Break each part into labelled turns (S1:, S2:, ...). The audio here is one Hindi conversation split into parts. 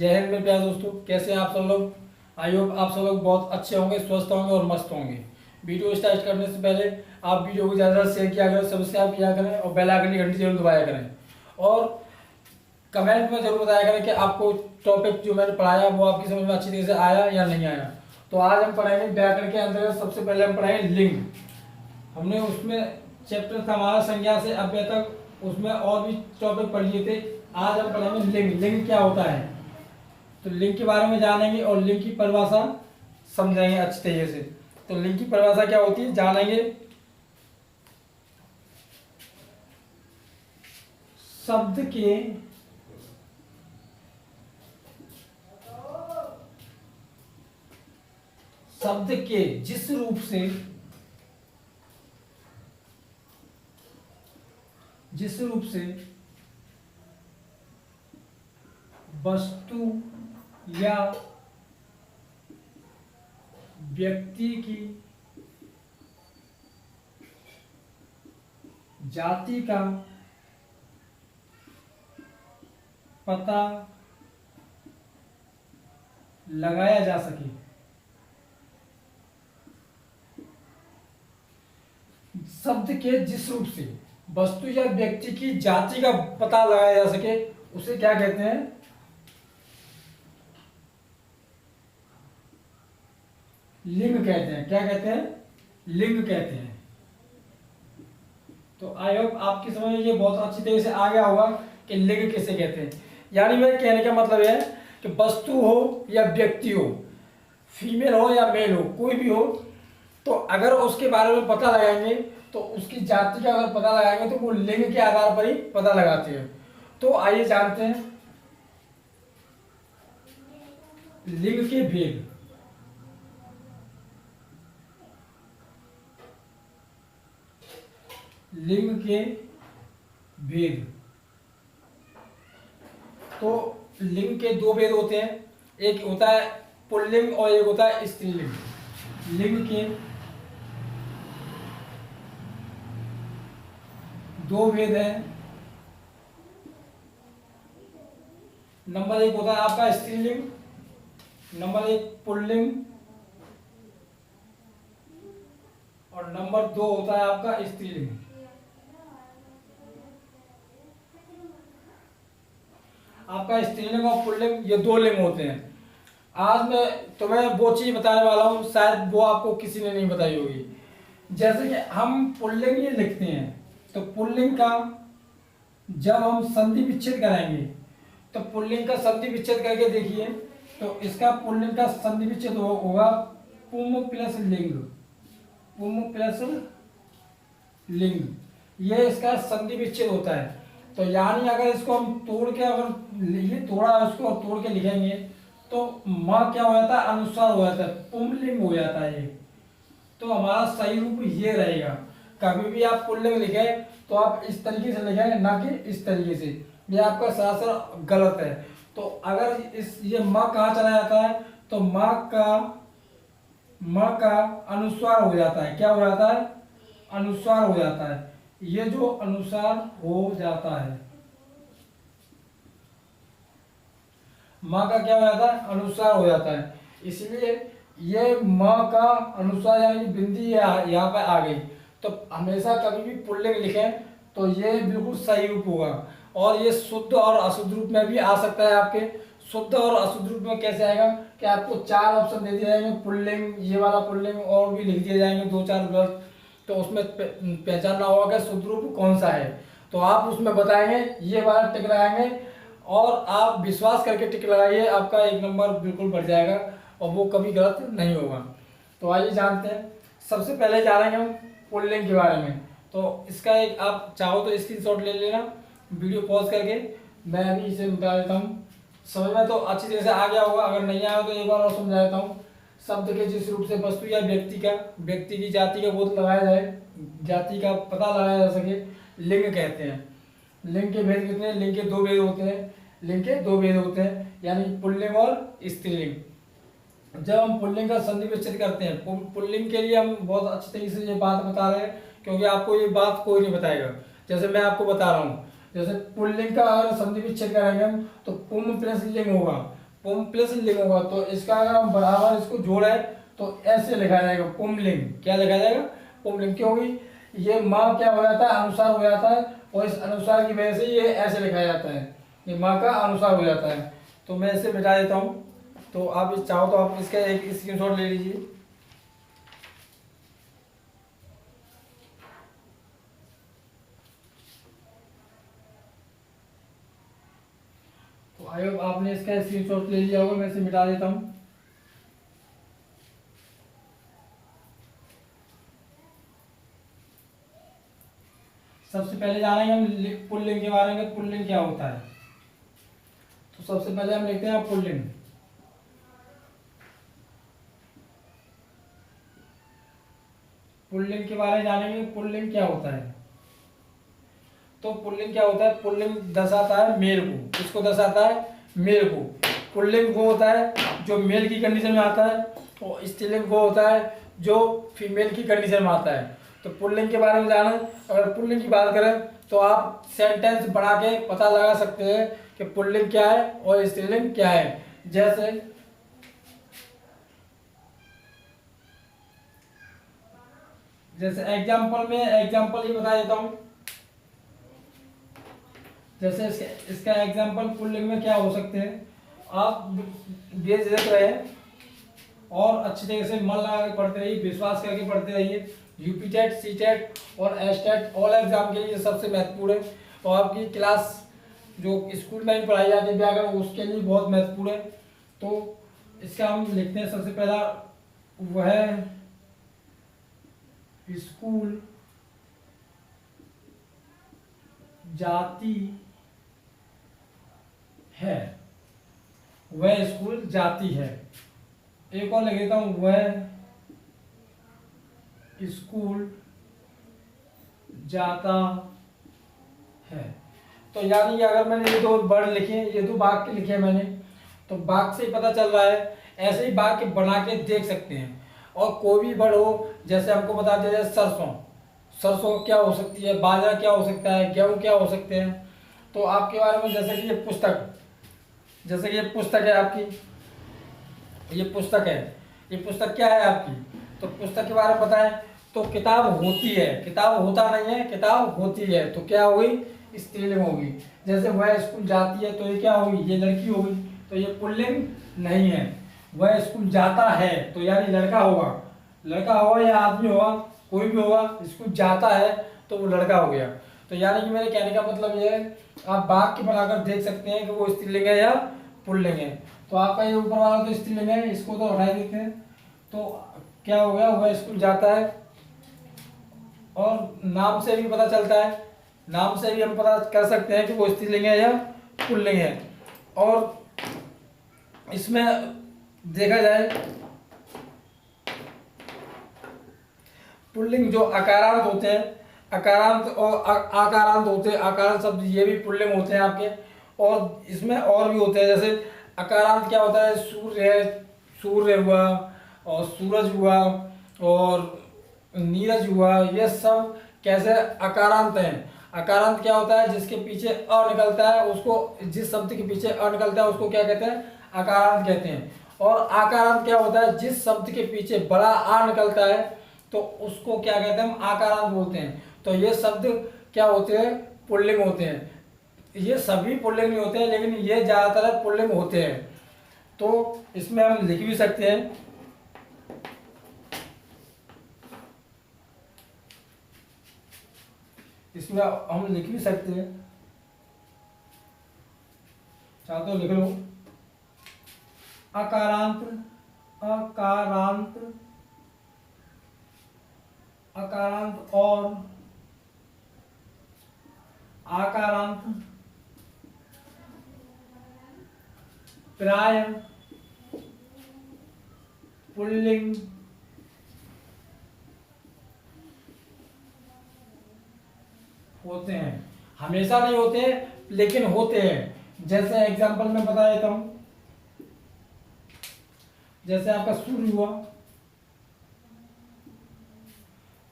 S1: जय हिंद मेरे प्यारे दोस्तों, कैसे हैं आप सब लोग। आई होप आप सब लोग बहुत अच्छे होंगे, स्वस्थ होंगे और मस्त होंगे। वीडियो स्टार्ट करने से पहले आप वीडियो को ज़्यादा शेयर किया करें, सब्सक्राइब किया करें और बेल आइकन की घंटी जरूर दबाया करें। और कमेंट में जरूर बताया करें कि आपको टॉपिक जो मैंने पढ़ाया वो आपकी समझ में अच्छी तरीके से आया या नहीं आया। तो आज हम पढ़ेंगे व्याकरण के अंदर सबसे पहले हम पढ़ेंगे लिंग। हमने उसमें चैप्टर था हमारा संज्ञा से अव्यय तक, उसमें और भी टॉपिक पढ़ लिए थे। आज हम पढ़ेंगे लिंग। लिंग क्या होता है, तो लिंग के बारे में जानेंगे और लिंग की परिभाषा समझेंगे अच्छी तरीके से। तो लिंग की परिभाषा क्या होती है जानेंगे। शब्द के जिस रूप से वस्तु या व्यक्ति की जाति का पता लगाया जा सके। शब्द के जिस रूप से वस्तु या व्यक्ति की जाति का पता लगाया जा सके उसे क्या कहते हैं, लिंग कहते हैं। क्या कहते हैं, लिंग कहते हैं। तो आई होप आपकी समझ में ये बहुत अच्छी तरह से आ गया होगा कि लिंग किसे कहते हैं। यानी मेरे कहने का मतलब है कि वस्तु हो या व्यक्ति हो, फीमेल हो या मेल हो, कोई भी हो, तो अगर उसके बारे में पता लगाएंगे तो उसकी जाति का अगर पता लगाएंगे तो वो लिंग के आधार पर ही पता लगाते हैं। तो आइए जानते हैं लिंग के भेद। लिंग के भेद, तो लिंग के दो भेद होते हैं, एक होता है पुल्लिंग और एक होता है स्त्रीलिंग। लिंग के दो भेद हैं। नंबर एक होता है आपका स्त्रीलिंग, नंबर एक पुल्लिंग, और नंबर दो होता है आपका स्त्रीलिंग। आपका स्त्रीलिंग और पुल्लिंग ये दो लिंग होते हैं। आज मैं तुम्हें वो चीज बताने वाला हूँ, शायद वो आपको किसी ने नहीं बताई होगी। जैसे कि हम पुल्लिंग ये लिखते हैं, तो पुल्लिंग का जब हम संधि विच्छेद करेंगे तो पुल्लिंग का संधि विच्छेद करके देखिए, तो इसका पुल्लिंग का संधि विच्छेद होगा पुम प्लस लिंग। पुम प्लस लिंग, ये इसका संधि विच्छेद होता है। तो यानी अगर इसको हम तोड़ के, अगर ये तोड़ा है उसको तोड़ के लिखेंगे तो माँ क्या हो जाता है, अनुस्वार हो जाता है, पुंलिंग हो जाता है ये। तो हमारा सही रूप ये रहेगा। कभी भी आप पुल्लिंग लिखे तो आप इस तरीके से लिखेंगे, ना कि इस तरीके से, ये आपका सरासर गलत है। तो अगर इस ये माँ कहाँ चला जाता है, तो माँ का अनुस्वार हो जाता है। क्या हो जाता है, अनुस्वार हो जाता है। ये जो अनुसार हो जाता है, माँ का क्या हो जाता है, अनुसार हो जाता है। इसलिए ये माँ का अनुसार यानी बिंदी यहाँ पे आ गई, तो हमेशा कभी भी पुल्लिंग लिखें तो ये बिल्कुल सही रूप होगा। और ये शुद्ध और अशुद्ध रूप में भी आ सकता है आपके। शुद्ध और अशुद्ध रूप में कैसे आएगा कि आपको चार ऑप्शन दे दिए जाएंगे, पुल्लिंग, ये वाला पुल्लिंग, और भी लिख दिए जाएंगे दो चार गलत। तो उसमें पहचानना होगा कि शुद्ध रूप कौन सा है। तो आप उसमें बताएंगे, ये वाला टिक लगाएंगे और आप विश्वास करके टिक लगाइए, आपका एक नंबर बिल्कुल बढ़ जाएगा और वो कभी गलत नहीं होगा। तो आइए जानते हैं। सबसे पहले जानेंगे हम पुल्लिंग के बारे में। तो इसका एक आप चाहो तो स्क्रीनशॉट ले लेना, वीडियो पॉज करके मैं अभी इसे बता देता हूँ। समझ में तो अच्छी तरह से आ गया होगा, अगर नहीं आया तो एक बार और समझा देता हूँ। शब्द के जिस रूप से वस्तु या व्यक्ति की जाति का बोध लगाया जाए, जाति का पता लगाया जा सके, लिंग कहते हैं। लिंग के भेद कितने हैं, लिंग के दो भेद होते हैं। लिंग के दो भेद होते हैं, यानी पुल्लिंग और स्त्रीलिंग। जब हम पुल्लिंग का संधि विच्छेद करते हैं, पुल्लिंग के लिए हम बहुत अच्छी तरीके से ये बात बता रहे हैं, क्योंकि आपको ये बात कोई नहीं बताएगा। जैसे मैं आपको बता रहा हूँ, जैसे पुल्लिंग का अगर संधि विच्छेद करेंगे हम तो पुम प्लस लिंग होगा। पुम प्लस लिंग होगा तो इसका अगर हम बराबर इसको जोड़े तो ऐसे लिखा जाएगा पुमलिंग। क्या लिखा जाएगा? पुमलिंग। क्योंकि ये माँ क्या हो जाता है? अनुसार हो जाता है, और इस अनुसार की वजह से ये ऐसे लिखा जाता है, ये माँ का अनुसार हो जाता है। तो मैं इसे मिटा देता हूँ। तो आप चाहो तो आप इसका एक स्क्रीनशॉट ले लीजिए। तो आई होप आपने इसका स्क्रीनशॉट ले लिया होगा। मैं इसे मिटा देता हूँ। सबसे पहले जानेंगे हम पुल्लिंग के बारे में, पुल्लिंग क्या होता है। तो सबसे पहले हम लिखते हैं पुल्लिंग। पुल्लिंग के बारे में जानेंगे, पुल्लिंग क्या होता है। तो पुल्लिंग क्या होता है? पुल्लिंग दर्शाता है मेल को। किसको दर्शाता है? मेल को। पुल्लिंग वो होता है जो मेल की कंडीशन में आता है, और स्त्रीलिंग वो होता है जो फीमेल की कंडीशन में आता है। तो पुल्लिंग के बारे में जाना, अगर पुल्लिंग की बात करें तो आप सेंटेंस बना के पता लगा सकते हैं कि पुल्लिंग क्या है और स्त्रीलिंग क्या है। जैसे एग्जाम्पल में एग्जाम्पल ही बता देता हूँ। जैसे इसका एग्जाम्पल पुल्लिंग में क्या हो सकते हैं, आप बेझिझक रहे और अच्छी तरीके से मन लगा के पढ़ते रहिए, विश्वास करके पढ़ते रहिए। यूपी टेट, सी टेट और एस टेट ऑल एग्जाम के लिए सबसे महत्वपूर्ण है, और आपकी क्लास जो स्कूल में ही पढ़ाई जाती है व्याकरण, उसके लिए बहुत महत्वपूर्ण है। तो इसका हम लिखते हैं सबसे पहला, वह स्कूल जाती है, वह स्कूल जाती है। एक और लिख देता हूं, वह स्कूल जाता है। तो यानी कि अगर मैंने ये दो वर्ड लिखे, ये दो वाक्य लिखे मैंने, तो वाक्य से ही पता चल रहा है। ऐसे ही वाक्य बना के देख सकते हैं। और कोई भी वर्ड हो, जैसे हमको बता दिया जाए सरसों, सरसों क्या हो सकती है, बाजरा क्या हो सकता है, गेहूं क्या हो सकते हैं। तो आपके बारे में जैसे कि ये पुस्तक, जैसे कि ये पुस्तक है आपकी, ये पुस्तक है, ये पुस्तक क्या है आपकी, तो पुस्तक के बारे में बताएं। तो किताब होती है, किताब होता नहीं है, किताब होती है, तो क्या होगी? स्त्रीलिंग होगी। जैसे वह स्कूल जाती है, तो ये क्या होगी? ये लड़की होगी, तो ये पुल्लिंग नहीं है। वह स्कूल जाता है तो यानी लड़का होगा, लड़का होगा या आदमी होगा, कोई भी होगा, स्कूल जाता है तो वो लड़का हो गया। तो यानी कि मेरे कहने का मतलब ये है, आप वाक्य बनाकर देख सकते हैं कि वो स्त्रीलिंग है या पुल्लिंग है। तो आपका ये ऊपर वाला तो स्त्रीलिंग है, इसको तो हटा देते हैं। तो क्या हो गया? वह स्कूल जाता है। और नाम से भी पता चलता है, नाम से भी हम पता कर सकते हैं कि वो स्त्रीलिंग है या पुल्लिंग है। और इसमें देखा जाए, पुल्लिंग जो अकारांत होते हैं, अकारांत और आकारांत होते हैं, आकारांत शब्द ये भी पुल्लिंग होते हैं आपके। और इसमें और भी होते हैं, जैसे अकारांत क्या होता है? सूर्य है, सूर्य हुआ, और सूरज हुआ, और नीरज हुआ, ये सब कैसे अकारांत हैं। अकारांत क्या होता है? जिसके पीछे अ निकलता है उसको, जिस शब्द के पीछे अ निकलता है उसको क्या कहते हैं? अकारांत कहते हैं। और आकारांत क्या होता है? जिस शब्द के पीछे बड़ा आ निकलता है तो उसको क्या कहते हैं? हम आकारांत बोलते हैं। तो ये शब्द क्या होते हैं? पुल्लिंग होते हैं। ये सभी पुल्लिंग नहीं होते हैं, लेकिन ये ज्यादातर पुल्लिंग होते हैं। तो इसमें हम लिख भी सकते हैं, इसमें हम लिख भी सकते हैं, चाहो तो लिख लो। अकारांत, अकारांत, अकारांत और आकारांत प्राय पुल्लिंग होते हैं। हमेशा नहीं होते लेकिन होते हैं। जैसे एग्जांपल में बता देता हूं, जैसे आपका सूर्य हुआ,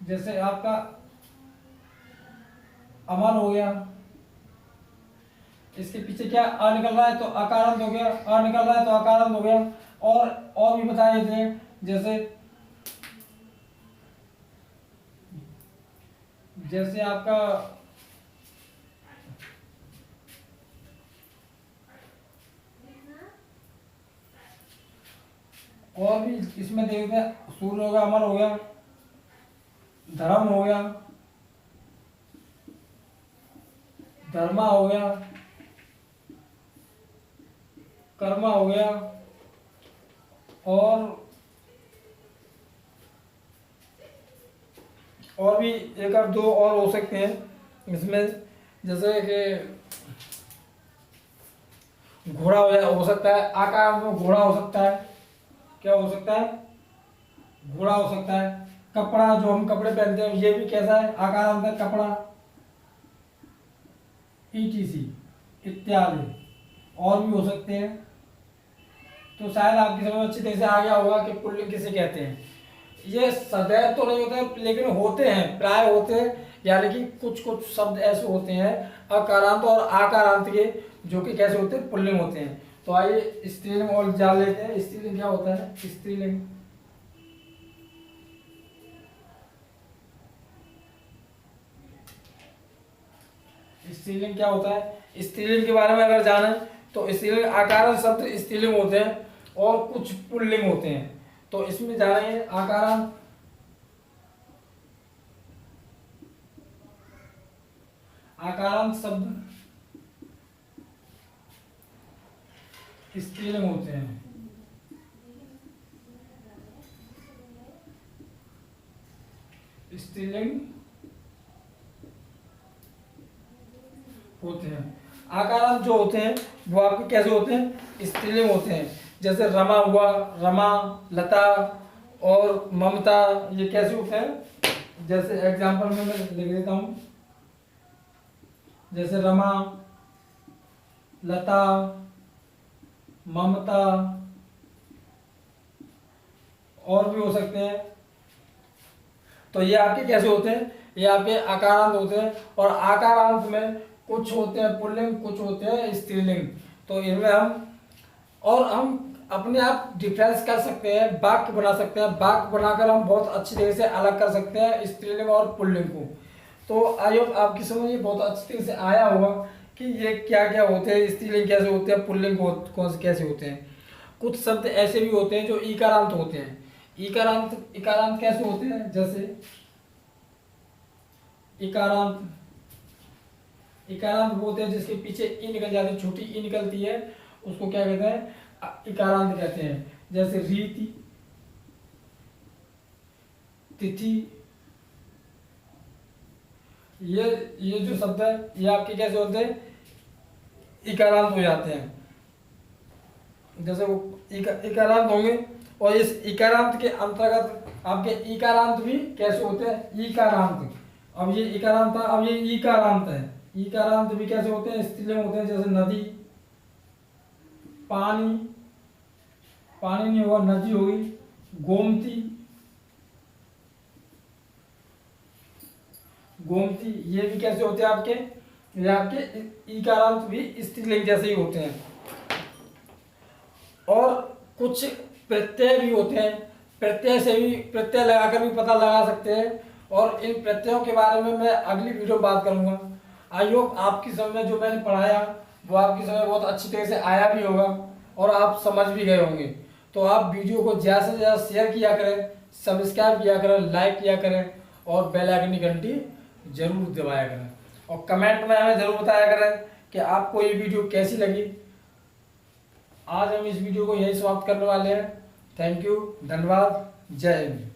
S1: जैसे आपका अमर हो गया, इसके पीछे क्या अ निकल रहा है तो अकारांत हो गया, अ निकल रहा है तो अकारांत हो गया। और भी बताए थे, जैसे जैसे आपका और भी इसमें देखते हैं, सूर्य हो गया, अमर हो गया, धर्म हो गया, धर्मा हो गया, कर्मा हो गया, और भी एक और दो और हो सकते हैं इसमें, जैसे कि घोड़ा हो सकता है, आकार में घोड़ा हो सकता है। क्या हो सकता है? घोड़ा हो सकता है। कपड़ा, जो हम कपड़े पहनते हैं, ये भी कैसा है? आकारांत है, कपड़ा। ईटीसी इत्यादि और भी हो सकते हैं। तो शायद आपकी समझ अच्छी तरह से आ गया होगा कि पुल्लिंग किसे कहते हैं। ये सदैव तो नहीं होते, लेकिन होते हैं, प्राय होते हैं। यानी कि कुछ कुछ शब्द ऐसे होते हैं अकारांत और आकारांत के, जो कि कैसे होते हैं? पुल्लिंग होते हैं। तो आइए स्त्रीलिंग और जान लेते हैं। स्त्रीलिंग क्या होता है? स्त्रीलिंग स्त्रीलिंग क्या होता है? स्त्रीलिंग के बारे में अगर जाने तो स्त्रीलिंग आकारांत शब्द स्त्रीलिंग होते हैं और कुछ पुल्लिंग होते हैं। तो इसमें जानेंगे आकारांत शब्द स्त्रीलिंग होते हैं। स्त्रीलिंग होते हैं। आकारांत जो होते हैं वो आपके कैसे होते हैं? स्त्रीलिंग होते हैं। जैसे रमा हुआ, रमा, लता और ममता, ये कैसे होते हैं? जैसे एग्जांपल में मैं लिख देता हूं, जैसे रमा, लता, ममता, और भी हो सकते हैं। तो ये आपके कैसे होते हैं? ये आपके आकारांत होते हैं। और आकारांत में कुछ होते हैं पुल्लिंग, कुछ होते हैं स्त्रीलिंग। तो इनमें हम अपने आप डिफरेंस कर सकते हैं, वाक्य बना सकते हैं। वाक्य बनाकर हम बहुत अच्छी तरह से अलग कर सकते हैं स्त्रीलिंग और पुल्लिंग को। तो आई होप आपकी समझ ये बहुत अच्छी तरह से आया होगा कि ये क्या क्या होते हैं, स्त्रीलिंग कैसे होते हैं, पुल्लिंग कौन से कैसे होते हैं। कुछ शब्द ऐसे भी होते हैं जो इकारांत होते हैं। इकारांत कैसे होते हैं? जैसे इकारांत वो होते हैं जिसके पीछे ई निकल जाती है, छोटी ई निकलती है, उसको क्या कहते हैं? इकारांत कहते हैं। जैसे रीति, तिथि, ये जो शब्द है ये आपके कैसे होते हैं? इकारांत हो जाते हैं। जैसे वो इकारांत होंगे। और इस इकारांत के अंतर्गत आपके इकारांत भी कैसे होते हैं? इकारांत। अब ये इकारांत था, अब ये इकारांत है। इकारांत भी कैसे होते हैं? स्त्रीलिंग होते हैं। जैसे नदी, पानी, पानी नहीं हुआ, नदी होगी। गोमती, ये भी कैसे होते हैं आपके? ये आपके इकारांत भी स्त्रीलिंग जैसे ही होते हैं। और कुछ प्रत्यय भी होते हैं। प्रत्यय लगाकर भी पता लगा सकते हैं। और इन प्रत्ययों के बारे में मैं अगली वीडियो में बात करूंगा। आई होप आपकी समझ में जो मैंने पढ़ाया वो आपकी समझ बहुत अच्छी तरह से आया भी होगा और आप समझ भी गए होंगे। तो आप वीडियो को ज़्यादा से ज़्यादा शेयर किया करें, सब्सक्राइब किया करें, लाइक किया करें और बेल आइकन की घंटी जरूर दबाया करें। और कमेंट में हमें ज़रूर बताया करें कि आपको ये वीडियो कैसी लगी। आज हम इस वीडियो को यही समाप्त करने वाले हैं। थैंक यू, धन्यवाद, जय हिंद।